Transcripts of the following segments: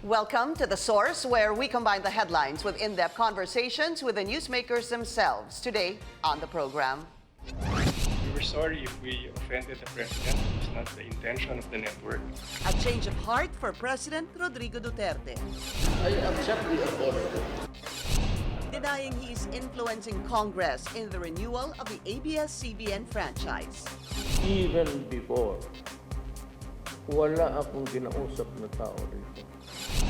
Welcome to The Source, where we combine the headlines with in-depth conversations with the newsmakers themselves. Today on the program. We were sorry if we offended the President. It was not the intention of the network. A change of heart for President Rodrigo Duterte. I accept this apology. Denying he is influencing Congress in the renewal of the ABS-CBN franchise. Even before, wala akong kinausap na tao rito.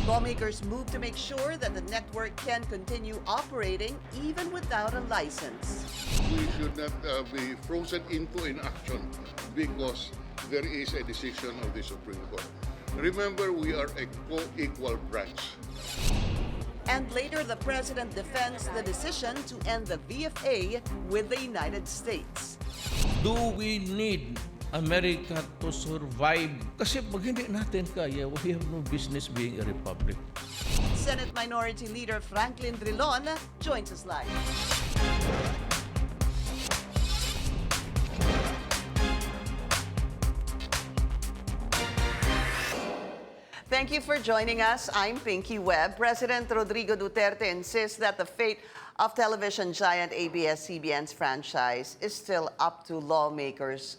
Lawmakers move to make sure that the network can continue operating even without a license. We should not be frozen into inaction because there is a decision of the Supreme Court. Remember, we are a co-equal branch. And later, the President defends the decision to end the VFA with the United States. Do we need America to survive? Kasi pag hindi natin kaya, we have no business being a republic. Senate Minority Leader Franklin Drilon joins us live. Thank you for joining us. I'm Pinky Webb. President Rodrigo Duterte insists that the fate of television giant ABS-CBN's franchise is still up to the lawmakers'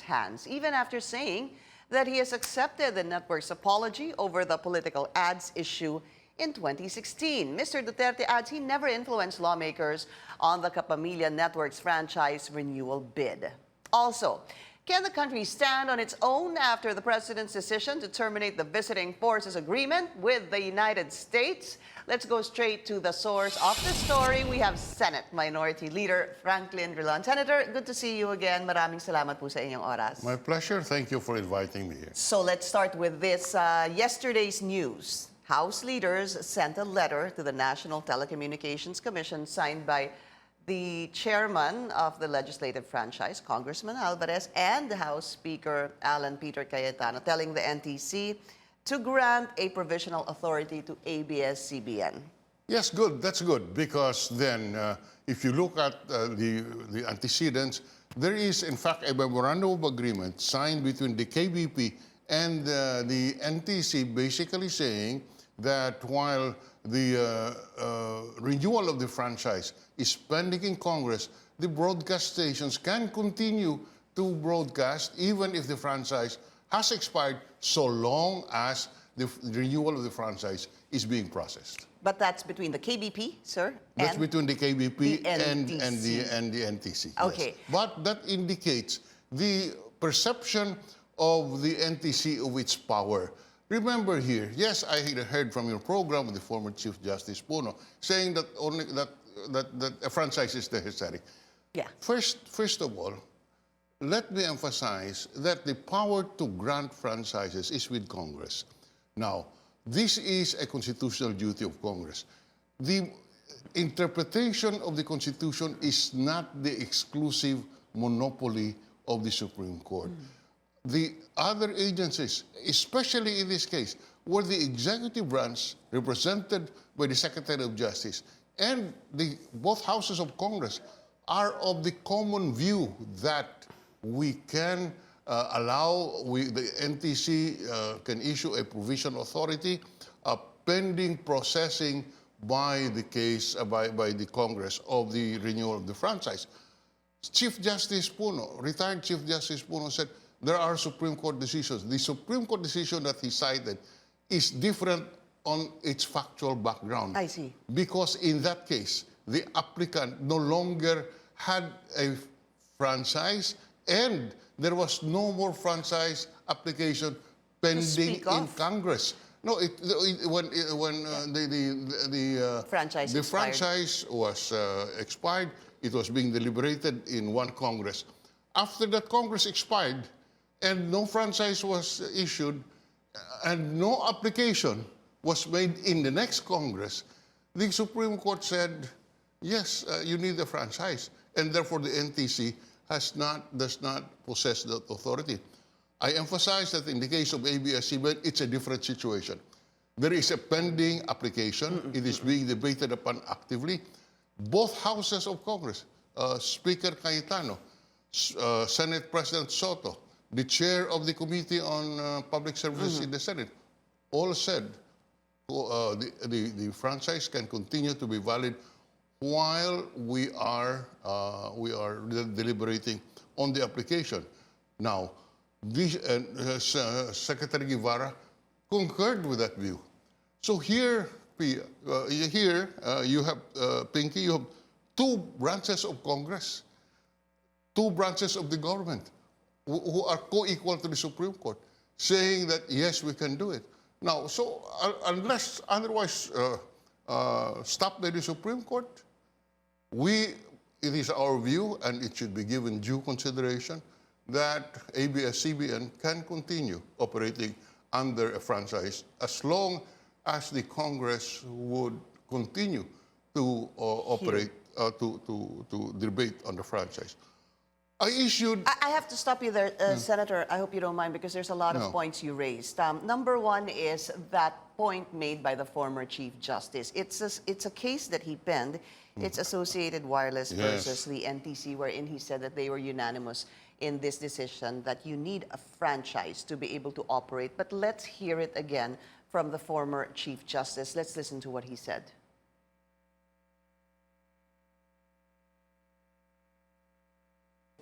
hands, even after saying that he has accepted the network's apology over the political ads issue in 2016. Mr. Duterte adds he never influenced lawmakers on the Kapamilya Network's franchise renewal bid. Also, can the country stand on its own after the president's decision to terminate the visiting forces agreement with the United States? Let's go straight to the source of the story. We have Senate Minority Leader Franklin Drilon. Senator, good to see you again. Maraming salamat po sa inyong oras. My pleasure. Thank you for inviting me here. So let's start with this. Yesterday's news. House leaders sent a letter to the National Telecommunications Commission signed by the chairman of the legislative franchise, Congressman Alvarez, and the House Speaker, Alan Peter Cayetano, telling the NTC to grant a provisional authority to ABS-CBN. Yes, good. That's good because then if you look at the antecedents, there is in fact a memorandum of agreement signed between the KBP and the NTC basically saying that while the renewal of the franchise is pending in Congress, the broadcast stations can continue to broadcast even if the franchise has expired so long as the renewal of the franchise is being processed. But that's between the KBP, sir? That's between the KBP the and the NTC. Okay. Yes. But that indicates the perception of the NTC of its power. Remember here, yes, I heard from your program with the former Chief Justice Puno saying that only that a franchise is necessary. Yeah. First of all, let me emphasize that the power to grant franchises is with Congress. Now, this is a constitutional duty of Congress. The interpretation of the Constitution is not the exclusive monopoly of the Supreme Court. The other agencies, especially in this case, were the executive branch represented by the Secretary of Justice and both houses of Congress are of the common view that we can the NTC can issue a provisional authority pending processing by the case, by the Congress of the renewal of the franchise. Chief Justice Puno, retired Chief Justice Puno said, there are Supreme Court decisions. The Supreme Court decision that he cited is different on its factual background. I see. Because in that case, the applicant no longer had a franchise and there was no more franchise application pending in Congress. No, when the franchise was expired, it was being deliberated in one Congress. After that Congress expired, and no franchise was issued, and no application was made in the next Congress, the Supreme Court said, yes, you need a franchise, and therefore the NTC does not possess that authority. I emphasize that in the case of ABS-CBN, it's a different situation. There is a pending application. It is being debated upon actively. Both houses of Congress, Speaker Cayetano, Senate President Soto, the chair of the Committee on Public Services in the Senate, all said the franchise can continue to be valid while we are deliberating on the application. Now, Secretary Guevara concurred with that view. So here, you have, Pinky, you have two branches of Congress, two branches of the government who are co-equal to the Supreme Court, saying that, yes, we can do it. Now, so unless otherwise stopped by the Supreme Court, it is our view, and it should be given due consideration, that ABS-CBN can continue operating under a franchise as long as the Congress would continue to operate, to debate on the franchise. I issued... I have to stop you there, Senator. I hope you don't mind, because there's a lot of points you raised. Number one is that point made by the former Chief Justice. It's a case that he penned. It's Associated Wireless versus the NTC, wherein he said that they were unanimous in this decision that you need a franchise to be able to operate. But let's hear it again from the former Chief Justice. Let's listen to what he said.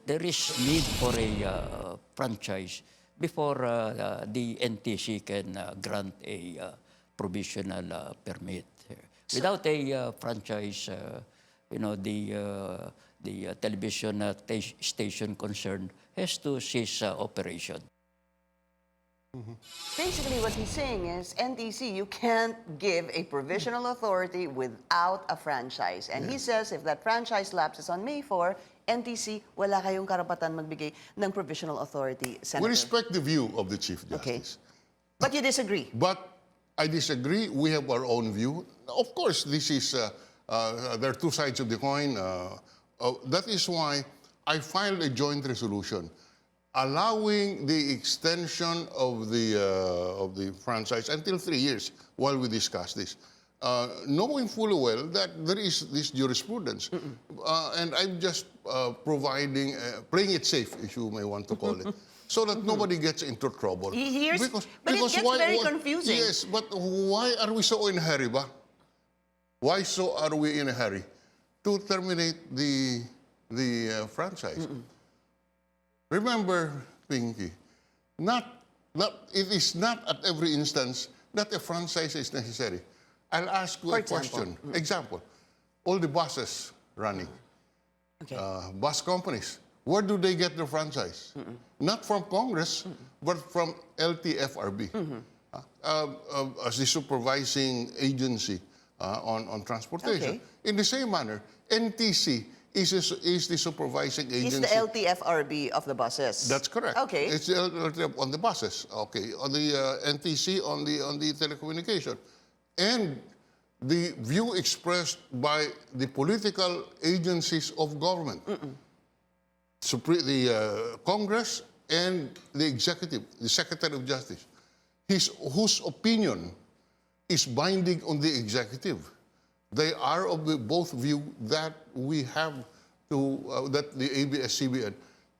There is need for a franchise before the NTC can grant a provisional permit. Without a franchise, the television station concerned has to cease operation. Basically, what he's saying is, NTC, you can't give a provisional authority without a franchise. And he says if that franchise lapses on May 4, NTC, wala kayong karapatan magbigay ng provisional authority, Senator. We respect the view of the Chief Justice. Okay. But you disagree? But I disagree. We have our own view. Of course, this is, there are two sides of the coin. That is why I filed a joint resolution allowing the extension of the franchise until 3 years while we discuss this. Knowing fully well that there is this jurisprudence. And I'm just playing it safe, if you may want to call it, so that nobody gets into trouble. But it gets very confusing. Yes, but why are we so in a hurry, ba? Why so are we in a hurry to terminate the franchise? Remember, Pinky, it is not at every instance that a franchise is necessary. I'll ask you a question. Example, all the buses running, bus companies, where do they get their franchise? Not from Congress, but from LTFRB, as the supervising agency on transportation. In the same manner, NTC is the supervising agency. It's the LTFRB of the buses. That's correct. Okay. It's the LTFRB on the buses. Okay. On the NTC on the telecommunication. And the view expressed by the political agencies of government, the Congress and the executive, the Secretary of Justice, whose opinion is binding on the executive. They are of both view that we have to, that the ABS-CBN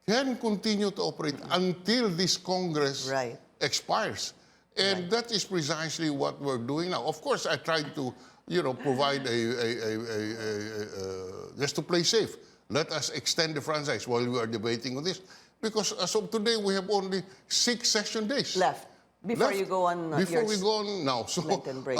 can continue to operate until this Congress expires. And that is precisely what we're doing now. Of course, I tried to, provide just to play safe. Let us extend the franchise while we are debating on this. Because as of today, we have only 6 session days left. Before you go on Before we go on now. So, break.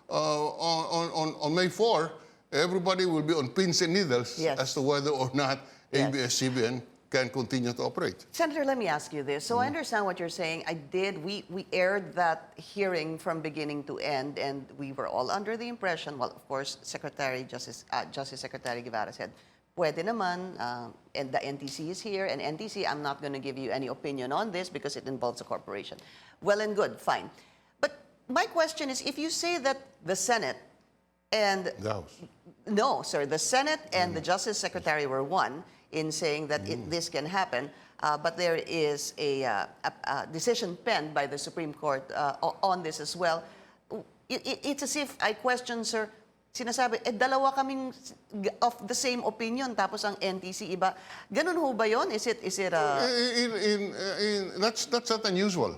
on May 4, everybody will be on pins and needles as to whether or not ABS-CBN can continue to operate. Senator, let me ask you this. So I understand what you're saying. We aired that hearing from beginning to end, and we were all under the impression, well, of course, Justice Secretary Guevara said, pwede naman, and the NTC is here, and NTC, I'm not going to give you any opinion on this because it involves a corporation. Well and good, fine. But my question is, if you say that the Senate and... The House. No, sir, the Senate and the Justice Secretary were one in saying that this can happen, but there is a decision penned by the Supreme Court on this as well. It's as if I question, sir, sinasabi, dalawa kaming of the same opinion, tapos ang NTC iba. Ganun ho ba yun? Is it that's not unusual.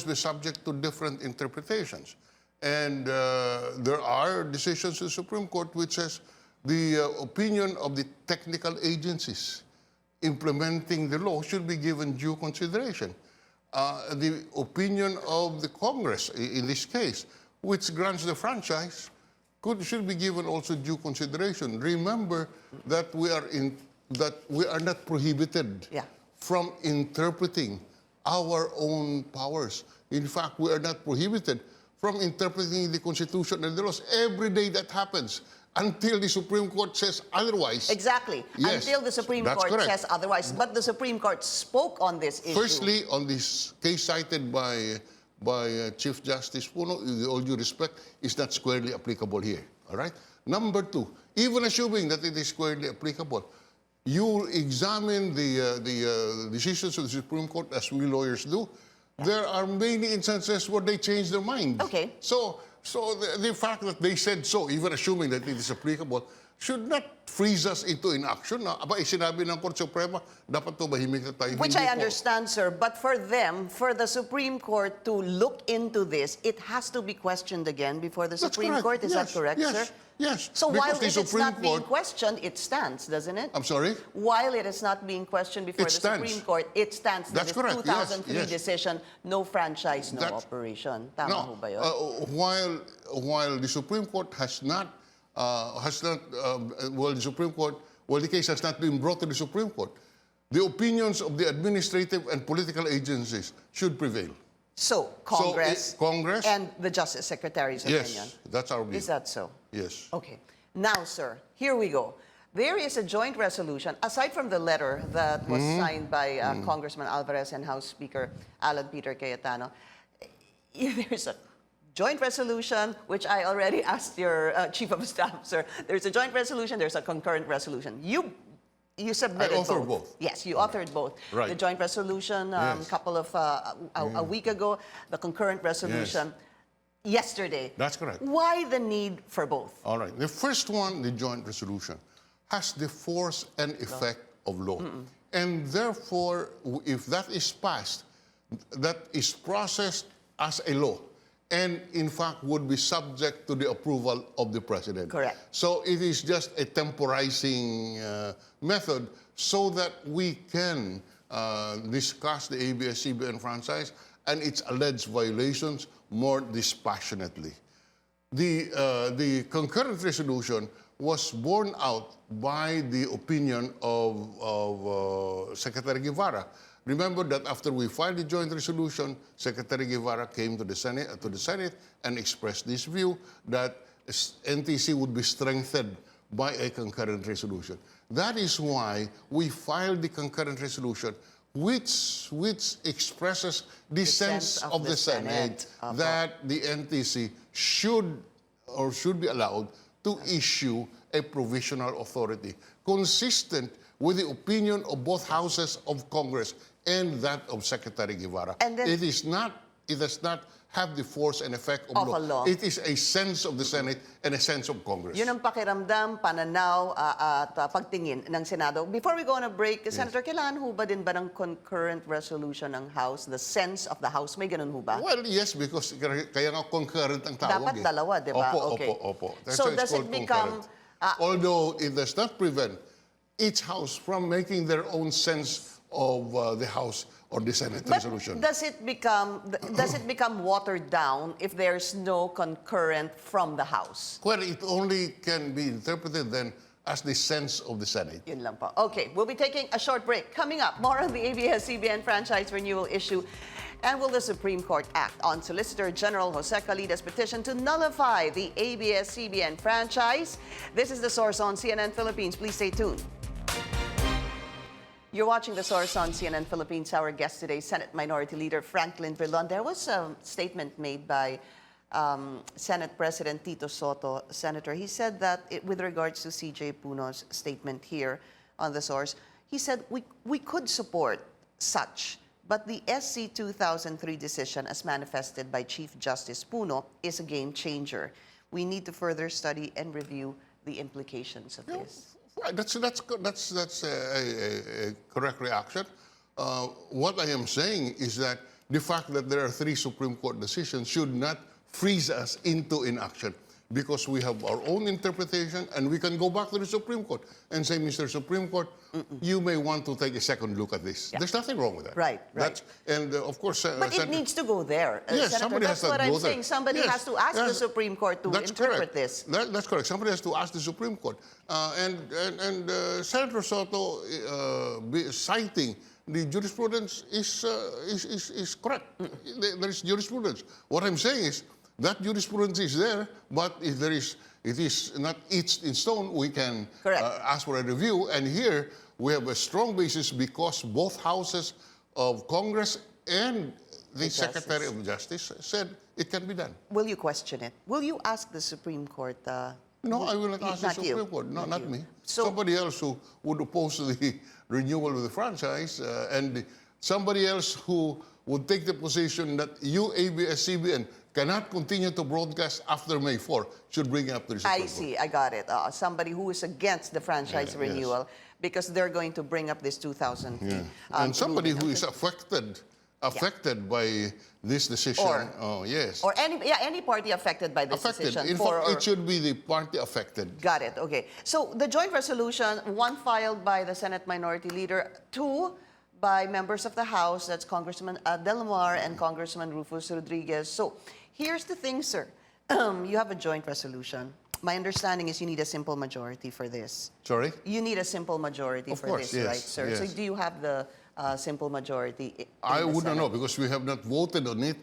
be subject to different interpretations. And there are decisions in the Supreme Court which says the opinion of the technical agencies implementing the law should be given due consideration. The opinion of the Congress, in this case, which grants the franchise, should be given also due consideration. Remember that we are not prohibited from interpreting our own powers. In fact, we are not prohibited from interpreting the Constitution and the laws. Every day that happens until the Supreme Court says otherwise. Exactly. Yes, Until the Supreme that's Court correct. says otherwise. But the Supreme Court spoke on this issue. Firstly, on this case cited by Chief Justice Puno, with all due respect, is not squarely applicable here. All right? Number two, even assuming that it is squarely applicable, you examine the decisions of the Supreme Court, as we lawyers do, there are many instances where they change their mind. Okay. So the fact that they said so, even assuming that it is applicable, should not freeze us into inaction. Na, aba, sinabi ng Korte Suprema, dapat tumahimik na tayo. Which Hindi I po. understand, sir. But for them, for the Supreme Court to look into this, it has to be questioned again before the That's Supreme correct. Court. Is that Yes, correct, yes, sir? Yes. So Because while the it is Supreme not being Court- questioned, it stands, doesn't it? I'm sorry? While it is not being questioned before It the stands. Supreme Court, it stands. That's that correct. The 2003 Yes, yes. decision, no franchise, no That's- operation. Tama No, ho ba yun? while the Supreme Court the case has not been brought to the Supreme Court, the opinions of the administrative and political agencies should prevail. So, Congress, Congress, and the Justice Secretary's opinion. yes, that's our view. Is that so? Yes. Okay. Now, sir, here we go. There is a joint resolution, aside from the letter that was signed by Congressman Alvarez and House Speaker Alan Peter Cayetano, there's a joint resolution, which I already asked your Chief of Staff, sir. There's a joint resolution, there's a concurrent resolution. You submitted authored both. Yes, you authored both. Right. The joint resolution Yes. couple of a week ago, the concurrent resolution yesterday. That's correct. Why the need for both? All right. The first one, the joint resolution, has the force and effect of law. And therefore, if that is passed, that is processed as a law and, in fact, would be subject to the approval of the President. Correct. So it is just a temporizing method so that we can discuss the ABS-CBN franchise and its alleged violations more dispassionately. The concurrent resolution was borne out by the opinion of Secretary Guevara. Remember that after we filed the joint resolution, Secretary Guevara came to the Senate and expressed this view that NTC would be strengthened by a concurrent resolution. That is why we filed the concurrent resolution, which expresses the sense of the Senate that the NTC should be allowed to issue a provisional authority consistent with the opinion of both houses of Congress and that of Secretary Guevara. And then- it does not have the force and effect of a law. It is a sense of the Senate and a sense of Congress. Yun ang pakiramdam, pananaw, at pagtingin ng Senado. Before we go on a break, Senator, kailangan ho ba din ba ng concurrent resolution ng House? The sense of the House, may ganun ho ba? Well, yes, because kaya nga concurrent ang tawag. Dapat dalawa, di ba? Opo, Okay. opo. That's So why it's does it called become, concurrent. Although it does not prevent each House from making their own sense of the House or the Senate But resolution. does it become watered down if there's no concurrent from the House? Well, it only can be interpreted then as the sense of the Senate. Yun lang po. Okay, we'll be taking a short break. Coming up, more on the ABS-CBN franchise renewal issue. And will the Supreme Court act on Solicitor General Jose Calida's petition to nullify the ABS-CBN franchise? This is The Source on CNN Philippines. Please stay tuned. You're watching The Source on CNN Philippines. Our guest today, Senate Minority Leader Franklin Drilon. There was a statement made by Senate President Tito Soto, Senator. He said that with regards to CJ Puno's statement here on The Source, he said we could support such, but the SC 2003 decision as manifested by Chief Justice Puno is a game changer. We need to further study and review the implications of this. That's a correct reaction. What I am saying is that the fact that there are 3 Supreme Court decisions should not freeze us into inaction, because we have our own interpretation, and we can go back to the Supreme Court and say, Mr. Supreme Court, you may want to take a second look at this. Yeah. There's nothing wrong with that. Right. Of course... But it needs to go there. Yes, Senator, somebody has that's to what go I'm there. saying. Somebody Yes, has to ask the yes, Supreme Court to that's interpret correct. this. That's correct. Somebody has to ask the Supreme Court. Senator Soto citing the jurisprudence is correct. There is jurisprudence. What I'm saying is that jurisprudence is there, but if it is not etched in stone, we can ask for a review. And here we have a strong basis because both houses of Congress and the Secretary of Justice said it can be done. Will you question it? Will you ask the Supreme Court? No, I will not ask the Supreme Court. No, not me. Somebody else who would oppose the renewal of the franchise, and somebody else who would take the position that you, ABS-CBN, cannot continue to broadcast after May 4, should bring it up to the Supreme Court. I see, I got it. Somebody who is against the franchise renewal because they're going to bring up this 2000. Yeah. And somebody who is affected by this decision. Or any party affected by this decision. In fact, it should be the party affected. Got it, okay. So the joint resolution, 1 filed by the Senate Minority Leader, 2 by members of the House, that's Congressman Delmar and Congressman Rufus Rodriguez. So here's the thing, sir. You have a joint resolution. My understanding is you need a simple majority for this. Sorry? You need a simple majority Of for course, this, yes, right, sir? yes. So do you have the simple majority in I the would not Senate? know because we have not voted on it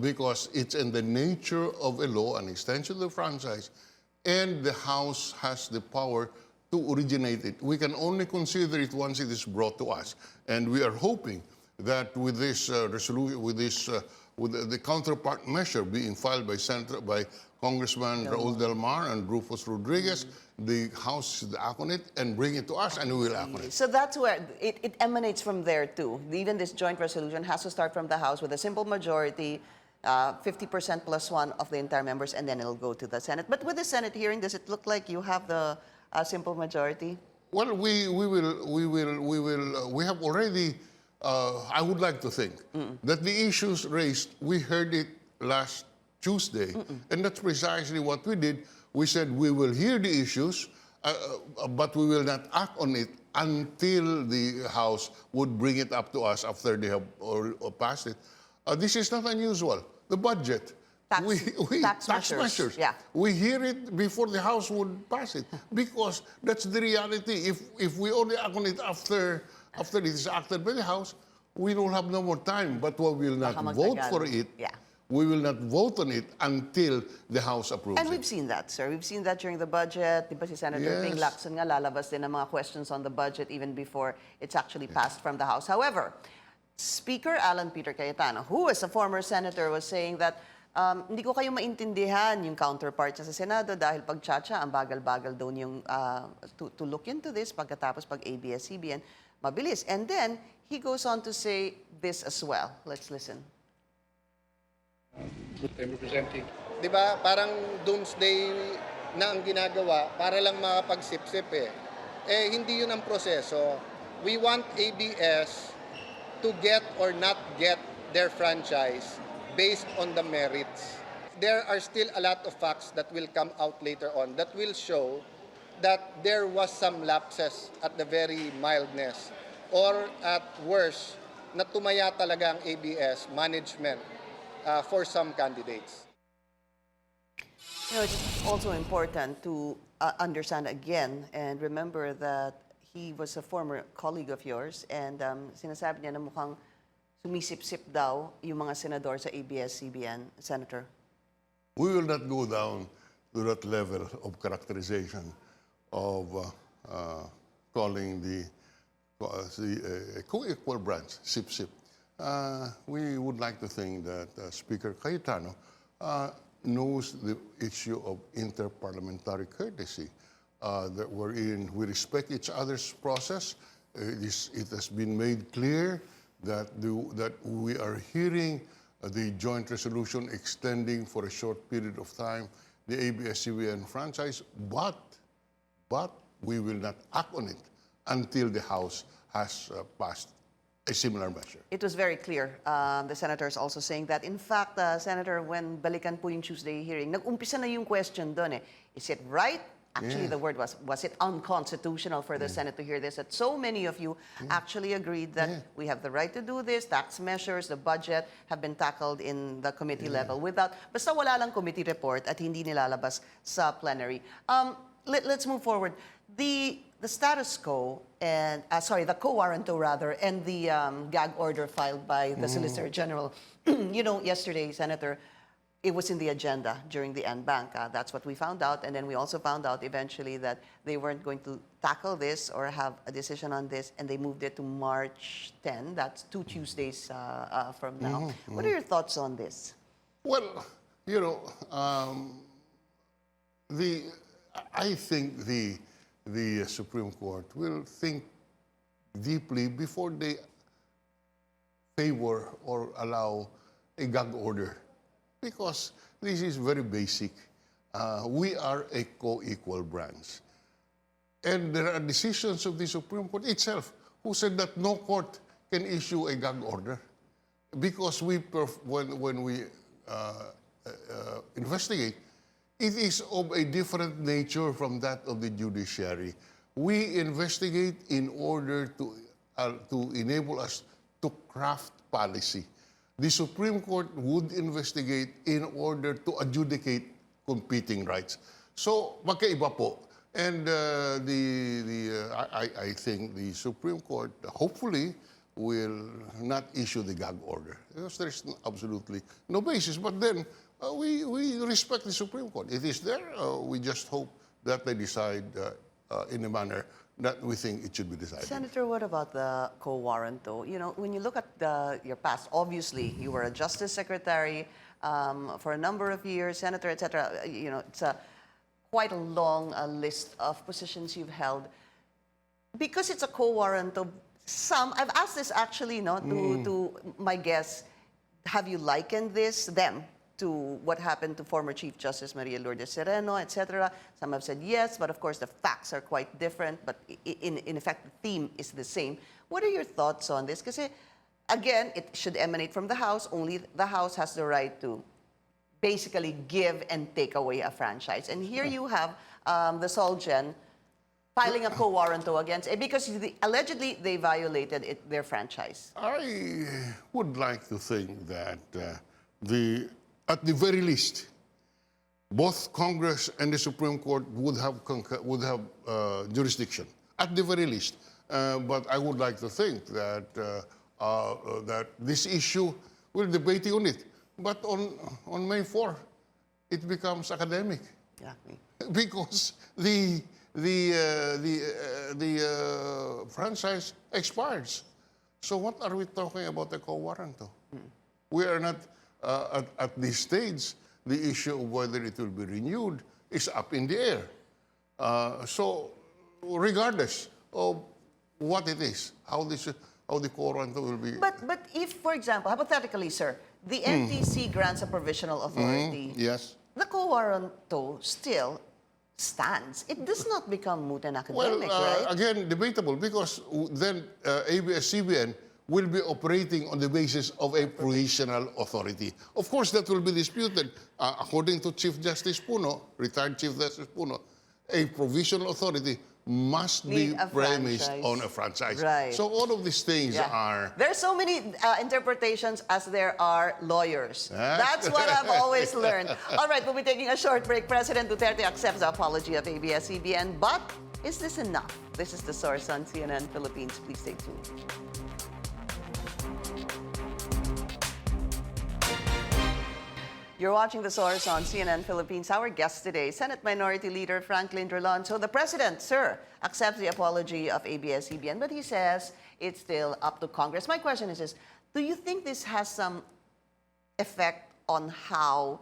because it's in the nature of a law, an extension of the franchise, and the House has the power to originate it. We can only consider it once it is brought to us. And we are hoping that with this resolution, with the counterpart measure being filed by Congressman Raul Delmar and Rufus Rodriguez, the House should act on it and bring it to us, and we will act on it. So that's where it emanates from there too. Even this joint resolution has to start from the House with a simple majority, 50% plus 1 of the entire members, and then it'll go to the Senate. But with the Senate hearing, does it look like you have the simple majority? Well, we have already. I would like to think that the issues raised, we heard it last Tuesday, and that's precisely what we did. We said we will hear the issues, but we will not act on it until the House would bring it up to us after they have or passed it. This is not unusual. The budget. Tax measures. Yeah. We hear it before the House would pass it because that's the reality. If we only act on it after it is acted by the House, we don't have no more time. But we will not vote for it. Yeah. We will not vote on it until the House approves And it. we've seen that, sir. We've seen that during the budget. Di ba si Senator Ping Lacson nga lalabas din ng mga questions on the budget even before it's actually passed from the House. However, Speaker Alan Peter Cayetano, who is a former senator, was saying that hindi ko kayo maintindihan yung counterpart niya sa Senado dahil pag Chacha, ang bagal-bagal daw niyong to look into this pagkatapos pag ABS-CBN, mabilis. And then, he goes on to say this as well. Let's listen. Good time representing. Di ba, parang doomsday na ang ginagawa para lang makapagsip-sip eh. Eh, hindi yun ang proseso. We want ABS to get or not get their franchise based on the merits. There are still a lot of facts that will come out later on that will show that there was some lapses at the very mildness or at worst, na tumaya talaga ang ABS management for some candidates. You know, it's also important to understand again and remember that he was a former colleague of yours and sinasabi niya na mukhang sumisip-sip daw yung mga senador sa ABS-CBN, Senator. We will not go down to that level of characterization of calling the co-equal branch, sip-sip. We would like to think that Speaker Cayetano knows the issue of interparliamentary courtesy, that wherein we respect each other's process. It has been made clear that we are hearing the joint resolution extending for a short period of time the ABS-CBN franchise, but we will not act on it until the House has passed a similar measure. It was very clear. The senator is also saying that, in fact, Senator, when balikan po yung Tuesday hearing, nag-umpisa na yung question doon eh. Is it right? Actually, the word was it unconstitutional for the Senate to hear this? That so many of you actually agreed that we have the right to do this. Tax measures, the budget have been tackled in the committee level without, basta wala lang committee report at hindi nilalabas sa plenary. Let's move forward. The status quo and the co-warranto rather, and the gag order filed by the Solicitor General. You know, yesterday, Senator, it was in the agenda during the NBank. That's what we found out, and then we also found out eventually that they weren't going to tackle this or have a decision on this, and they moved it to March 10. That's 2 Tuesdays from now. What are your thoughts on this? Well, you know, I think the Supreme Court will think deeply before they favor or allow a gag order, because this is very basic. We are a co-equal branch. And there are decisions of the Supreme Court itself who said that no court can issue a gag order because when we investigate, it is of a different nature from that of the judiciary. We investigate in order to enable us to craft policy. The Supreme Court would investigate in order to adjudicate competing rights. So, magkaiba po. And I think the Supreme Court hopefully will not issue the gag order because there is absolutely no basis. But then we respect the Supreme Court. It is there. We just hope that they decide in a manner that we think it should be decided. Senator, what about the co-warranto? You know, when you look at your past, obviously you were a Justice Secretary for a number of years, Senator, etc. You know, it's quite a long list of positions you've held. Because it's a co-warranto, I've asked this actually, to my guests, have you likened them to what happened to former Chief Justice Maria Lourdes Sereno, etc.? Some have said yes, but of course the facts are quite different, but in effect the theme is the same. What are your thoughts on this? Because again, it should emanate from the House. Only the House has the right to basically give and take away a franchise. And here you have the Solgen filing a co-warranto against it because allegedly they violated their franchise. I would like to think that at the very least, both Congress and the Supreme Court would have jurisdiction, at the very least. But I would like to think that that this issue, we're debating on it. But on May 4, it becomes academic. Exactly. Because the franchise expires. So what are we talking about the co-warranto? We are not at this stage. The issue of whether it will be renewed is up in the air. So regardless of what it is, how the co-warranto will be. But if, for example, hypothetically, sir, the NTC grants a provisional authority. Yes. The co-warranto still stands. It does not become moot and academic, right? Again, debatable because then ABS-CBN will be operating on the basis of a provisional authority. Of course, that will be disputed. According to Chief Justice Puno, retired Chief Justice Puno, a provisional authority must be premised on a franchise. Right. So all of these things are... There's so many interpretations as there are lawyers. That's what I've always learned. All right, we'll be taking a short break. President Duterte accepts the apology of ABS-CBN, but is this enough? This is The Source on CNN Philippines. Please stay tuned. You're watching The Source on CNN Philippines. Our guest today, Senate Minority Leader Franklin Drilon. So the President, sir, accepts the apology of ABS-CBN, but he says it's still up to Congress. My question is this, do you think this has some effect on how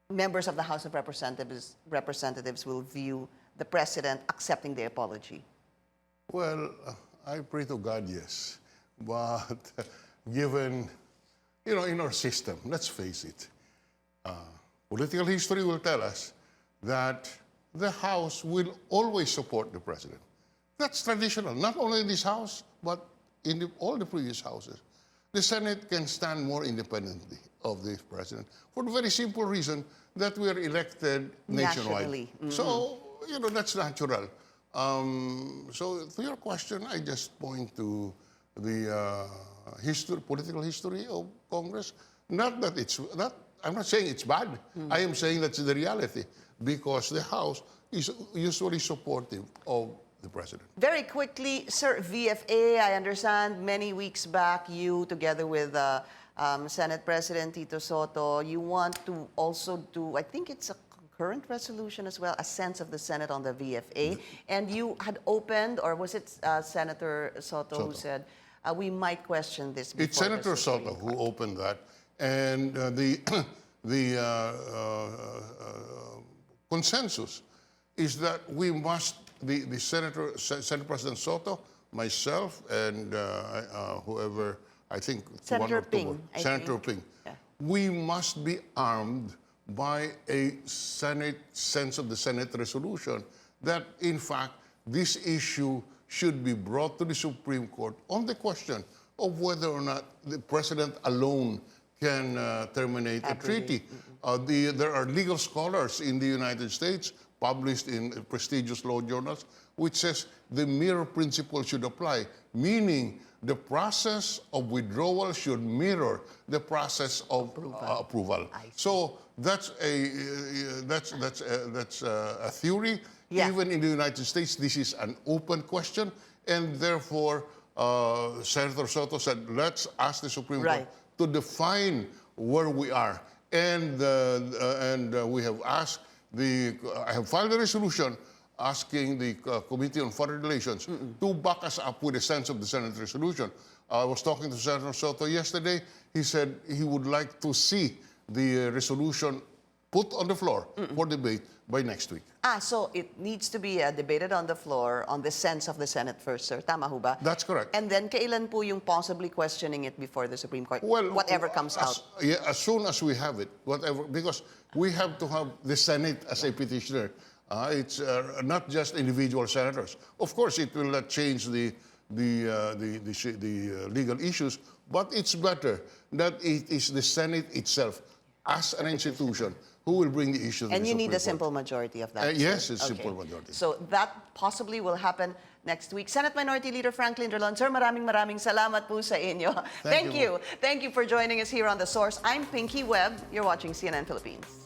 members of the House of Representatives will view the President accepting the apology? Well, I pray to God, yes. But given, in our system, let's face it, political history will tell us that the House will always support the President. That's traditional, not only in this House, but in all the previous houses. The Senate can stand more independently of the president for the very simple reason that we are elected nationwide. Nationally. So, that's natural. So to your question, I just point to the political history of Congress. Not that I'm not saying it's bad. I am saying that's the reality because the House is usually supportive of the president. Very quickly, Sir, VFA, I understand many weeks back, you, together with Senate President Tito Soto, you want to also do, I think it's a concurrent resolution as well, a sense of the Senate on the VFA. And you had opened, or was it Senator Soto who said, we might question this before It's Senator the Supreme Soto Court. who opened that. And the consensus is that we must, Senate President Soto, myself, and whoever, I think Senator one or two Ping, more, I Senator think. Ping, Yeah. we must be armed by a sense of the Senate resolution that, in fact, this issue should be brought to the Supreme Court on the question of whether or not the president alone can terminate a treaty. There are legal scholars in the United States published in prestigious law journals which says the mirror principle should apply, meaning the process of withdrawal should mirror the process of approval. So that's a theory. Yeah. Even in the United States, this is an open question, and therefore Senator Soto said, let's ask the Supreme Court to define where we are. And we have asked I have filed a resolution asking the Committee on Foreign Relations to back us up with a sense of the Senate resolution. I was talking to Senator Soto yesterday. He said he would like to see the resolution put on the floor for debate by next week. So it needs to be debated on the floor on the sense of the Senate first, sir. Tama ho ba? That's correct. And then kailan po yung possibly questioning it before the Supreme Court? Well, whatever comes out. Yeah, as soon as we have it, whatever, because we have to have the Senate as a petitioner. It's not just individual senators. Of course, it will not change the legal issues, but it's better that it is the Senate itself as an institution who will bring the issue to the And you Supreme need a Court. simple majority of that. Yes, sir. it's simple majority. So that possibly will happen next week. Senate Minority Leader Franklin Drilon, sir, maraming salamat po sa inyo. Thank you. Thank you for joining us here on The Source. I'm Pinky Webb. You're watching CNN Philippines.